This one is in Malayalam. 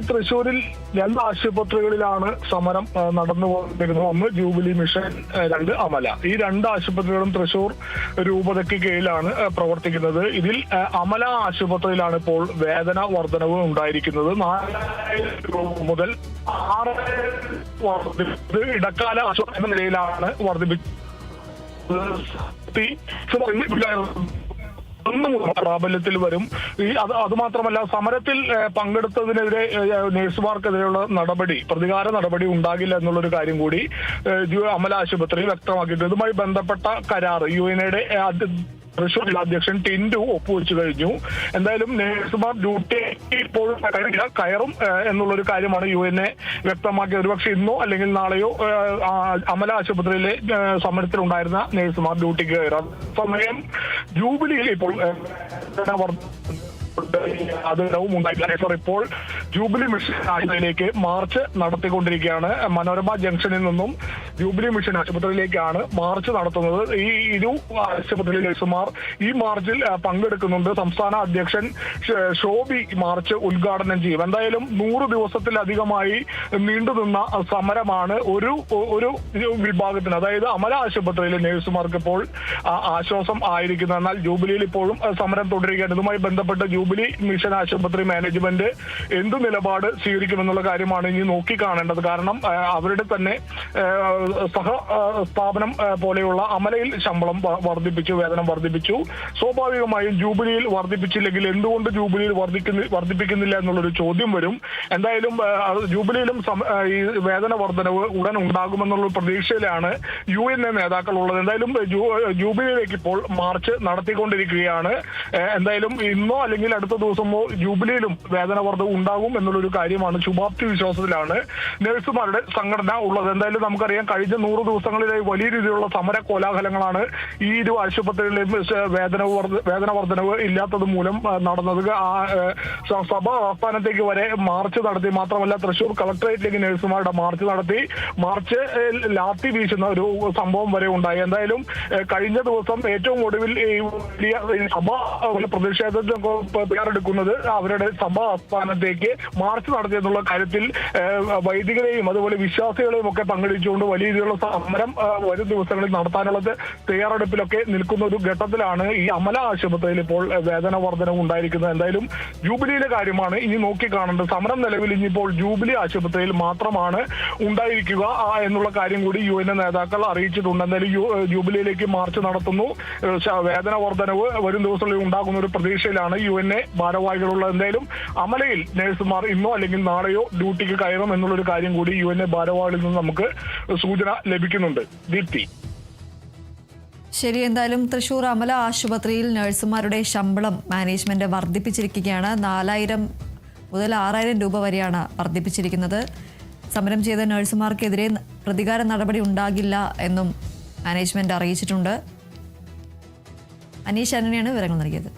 തൃശ്ശൂരിൽ 2 ആശുപത്രികളിലാണ് സമരം നടന്നുകൊണ്ടിരുന്നത്. ഒന്ന് ജൂബിലി മിഷൻ, 2 അമല. ഈ 2 ആശുപത്രികളും തൃശ്ശൂർ രൂപതയ്ക്ക് കീഴിലാണ് പ്രവർത്തിക്കുന്നത്. ഇതിൽ അമല ആശുപത്രിയിലാണ് ഇപ്പോൾ വേതന വർധനവ് ഉണ്ടായിരിക്കുന്നത്. 4000 രൂപ മുതൽ 6000 ഇടക്കാല ആശുപത്രി എന്ന നിലയിലാണ് വർദ്ധിപ്പിച്ചത്. പ്രാബല്യത്തിൽ വരും. അതുമാത്രമല്ല, സമരത്തിൽ പങ്കെടുത്തതിനെതിരെ നഴ്സുമാർക്കെതിരെയുള്ള പ്രതികാര നടപടി ഉണ്ടാകില്ല എന്നുള്ളൊരു കാര്യം കൂടി അമല ആശുപത്രി വ്യക്തമാക്കിയിട്ടുണ്ട്. ഇതുമായി ബന്ധപ്പെട്ട കരാർ UNAയുടെ തൃശ്ശൂർ ജില്ലാ അധ്യക്ഷൻ ടിൻഡു ഒപ്പുവെച്ചു കഴിഞ്ഞു. എന്തായാലും നഴ്സുമാർ ഡ്യൂട്ടി ഇപ്പോൾ കയറും എന്നുള്ളൊരു കാര്യമാണ് UNA വ്യക്തമാക്കിയത്. ഒരുപക്ഷെ ഇന്നോ അല്ലെങ്കിൽ നാളെയോ അമല ആശുപത്രിയിലെ സമരത്തിലുണ്ടായിരുന്ന നഴ്സുമാർ ഡ്യൂട്ടിക്ക് കയറാം. സമയം ജൂബിലിയിൽ ഇപ്പോൾ ഇപ്പോൾ ജൂബിലി മിഷൻ ആശുപത്രിയിലേക്ക് മാർച്ച് നടത്തിക്കൊണ്ടിരിക്കുകയാണ്. മനോരമ ജംഗ്ഷനിൽ നിന്നും ജൂബിലി മിഷൻ ആശുപത്രിയിലേക്കാണ് മാർച്ച് നടത്തുന്നത്. ഈ 2 ആശുപത്രി നഴ്സുമാർ ഈ മാർച്ചിൽ പങ്കെടുക്കുന്നുണ്ട്. സംസ്ഥാന അധ്യക്ഷൻ ഷോബി മാർച്ച് ഉദ്ഘാടനം ചെയ്യും. എന്തായാലും 100 ദിവസത്തിലധികമായി നീണ്ടുനിന്ന സമരമാണ് ഒരു വിഭാഗത്തിന്, അതായത് അമല ആശുപത്രിയിലെ നഴ്സുമാർക്ക് ഇപ്പോൾ ആശ്വാസം ആയിരിക്കുന്നത്. എന്നാൽ ജൂബിലിയിൽ ഇപ്പോഴും സമരം തുടരുകയാണ്. ഇതുമായി ബന്ധപ്പെട്ട് ജൂബിലി മിഷൻ ആശുപത്രി മാനേജ്മെന്റ് എന്ത് നിലപാട് സ്വീകരിക്കുമെന്നുള്ള കാര്യമാണ് ഇനി നോക്കിക്കാണേണ്ടത്. കാരണം അവരുടെ തന്നെ സ്ഥാപനം പോലെയുള്ള അമലയിൽ ശമ്പളം വേതനം വർദ്ധിപ്പിച്ചു. സ്വാഭാവികമായും ജൂബിലിയിൽ വർദ്ധിപ്പിച്ചില്ലെങ്കിൽ എന്തുകൊണ്ട് ജൂബിലിയിൽ വർദ്ധിപ്പിക്കുന്നില്ല എന്നുള്ളൊരു ചോദ്യം വരും. എന്തായാലും ജൂബിലിയിലും ഈ വേതന വർധനവ് ഉടൻ ഉണ്ടാകുമെന്നുള്ള പ്രതീക്ഷയിലാണ് UNA നേതാക്കൾ ഉള്ളത്. എന്തായാലും ജൂബിലിയിലേക്ക് ഇപ്പോൾ മാർച്ച് നടത്തിക്കൊണ്ടിരിക്കുകയാണ്. എന്തായാലും ഇന്നോ അല്ലെങ്കിൽ അടുത്ത ദിവസമോ ജൂബിലിയിലും വേതന വർധന ഉണ്ടാകും എന്നുള്ളൊരു കാര്യമാണ്, ശുഭാപ്തി വിശ്വാസത്തിലാണ് നഴ്സുമാരുടെ സംഘടന ഉള്ളത്. എന്തായാലും നമുക്കറിയാം, കഴിഞ്ഞ 100 ദിവസങ്ങളിലായി വലിയ രീതിയിലുള്ള സമര കോലാഹലങ്ങളാണ് ഈ 2 ആശുപത്രികളിലെയും വേതന വർധനവ് ഇല്ലാത്തത് മൂലം നടന്നത്. സഭ ആസ്ഥാനത്തേക്ക് വരെ മാർച്ച് നടത്തി. മാത്രമല്ല, തൃശ്ശൂർ കളക്ടറേറ്റിലേക്ക് നഴ്സുമാരുടെ മാർച്ച് നടത്തി. മാർച്ച് ലാത്തി വീശുന്ന ഒരു സംഭവം വരെ ഉണ്ടായി. എന്തായാലും കഴിഞ്ഞ ദിവസം ഏറ്റവും ഒടുവിൽ സഭ പ്രതിഷേധത്തിന് തയ്യാറെടുക്കുന്നത് അവരുടെ സഭാ ആസ്ഥാനത്തേക്ക് മാർച്ച് നടത്തിയെന്നുള്ള കാര്യത്തിൽ വൈദികരെയും അതുപോലെ വിശ്വാസികളെയും ഒക്കെ പങ്കെടുത്തുകൊണ്ട് വലിയ രീതിയിലുള്ള സമരം വരും ദിവസങ്ങളിൽ നടത്താനുള്ള തയ്യാറെടുപ്പിലൊക്കെ നിൽക്കുന്ന ഒരു ഘട്ടത്തിലാണ് ഈ അമല ആശുപത്രിയിൽ ഇപ്പോൾ വേതന വർധനവ് ഉണ്ടായിരിക്കുന്നത്. എന്തായാലും ജൂബിലിയിലെ കാര്യമാണ് ഇനി നോക്കിക്കാണേണ്ടത്. സമരം നിലവിൽ ഇനിയിപ്പോൾ ജൂബിലി ആശുപത്രിയിൽ മാത്രമാണ് ഉണ്ടായിരിക്കുക എന്നുള്ള കാര്യം കൂടി UNA നേതാക്കൾ അറിയിച്ചിട്ടുണ്ട്. എന്തായാലും ജൂബിലിയിലേക്ക് മാർച്ച് നടത്തുന്നു. വേതന വർധനവ് വരും ദിവസങ്ങളിൽ ഉണ്ടാകുന്ന ഒരു പ്രതീക്ഷയിലാണ് UNA ഭാരവാഹികളുള്ളത്. എന്തായാലും അമലയിൽ നഴ്സുമാർ ഇന്നോ അല്ലെങ്കിൽ നാളെയോ ഡ്യൂട്ടിക്ക് കയറും എന്നുള്ളൊരു കാര്യം കൂടി UNA ഭാരവാഹികളിൽ നിന്ന് നമുക്ക് സൂചന ലഭിക്കുന്നുണ്ട്. ദീപ്തി. ശരി, എന്തായാലും തൃശ്ശൂർ അമല ആശുപത്രിയിൽ നഴ്സുമാരുടെ ശമ്പളം മാനേജ്മെന്റ് വർദ്ധിപ്പിച്ചിരിക്കുകയാണ്. 4000 മുതൽ 6000 രൂപ വരെയാണ് വർദ്ധിപ്പിച്ചിരിക്കുന്നത്. സമരം ചെയ്ത നഴ്സുമാർക്കെതിരെ പ്രതികാര നടപടി ഉണ്ടാകില്ല എന്നും മാനേജ്മെന്റ് അറിയിച്ചിട്ടുണ്ട്. അനീഷ് ആന്റണിയാണ് വിവരങ്ങൾ നൽകിയത്.